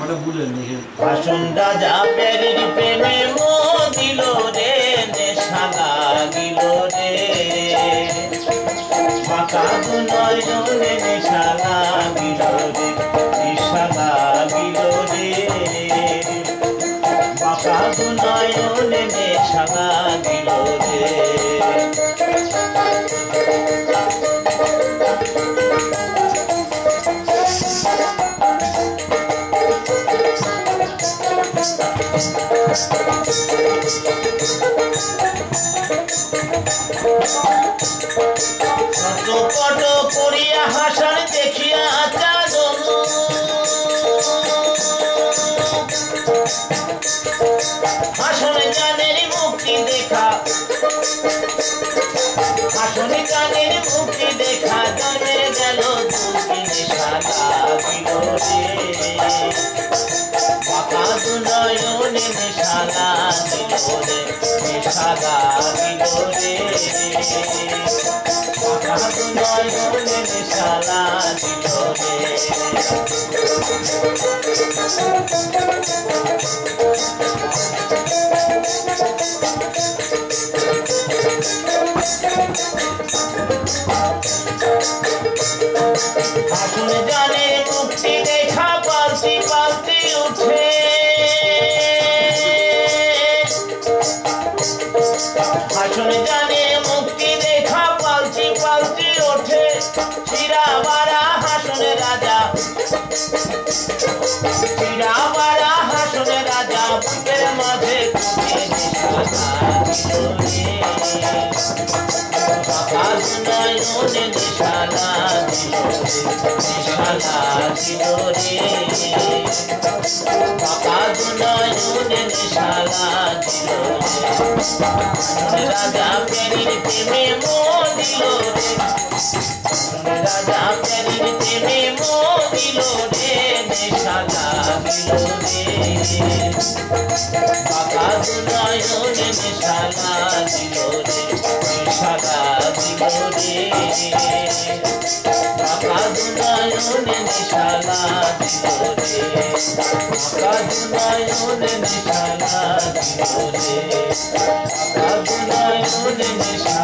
ভাষণ রাজা প্যারির প্রেমে মদিল রে নেশা লাগিল রে বাঁকা নয়নে নেশা লাগিল রে নেশা লাগিল রে বাঁকা নয়নে নেশা লাগিল রে পট করিয়া হাসান দেখিয়া চাঁদন হাসন জানের মুক্তি দেখা হাসন জানের মুক্তি দেখা জন্মে গেল দুটি নেশা লাগিল রে বাঁকা নয়নে নেশা লাগিল রে নেশা লাগিল রে বাঁকা নয়নে নেশা লাগিল রে হাসন জানে মুক্তি দেখা পালতি পালতি উঠে হাসন জানে মুক্তি দেখা পালতি পালতি ওঠে শিরা বারা হাসন রাজা শিরা বারা হাসন রাজা বুকের মাঝে বাঁকা নয়নে নেশা লাগিল রে বাঁকা নয়নে নেশা লাগিল রে রাজা প্যারির প্রেমে মদিল রে রাজা প্যারির প্রেমে মদিল রে নেশা লাগিল রে বাঁকা নয়নে নেশা লাগিল রে নেশা লাগিল রে বাঁকা নয়নে নেশা লাগিল রে বাঁকা নয়নে নেশা লাগিল রে বাঁকা নয়নে নেশা